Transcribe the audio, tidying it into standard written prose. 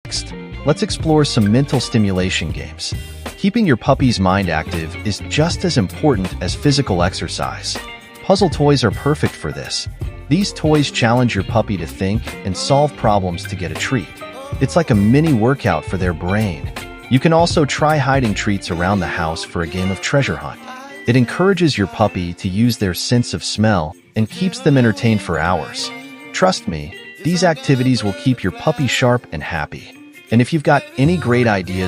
Next, let's explore some mental stimulation games. Keeping your puppy's mind active is just as important as physical exercise. Puzzle toys are perfect for this. These toys challenge your puppy to think and solve problems to get a treat. It's like a mini workout for their brain. You can also try hiding treats around the house for a game of treasure hunt. It encourages your puppy to use their sense of smell and keeps them entertained for hours. Trust me, these activities will keep your puppy sharp and happy. And if you've got any great ideas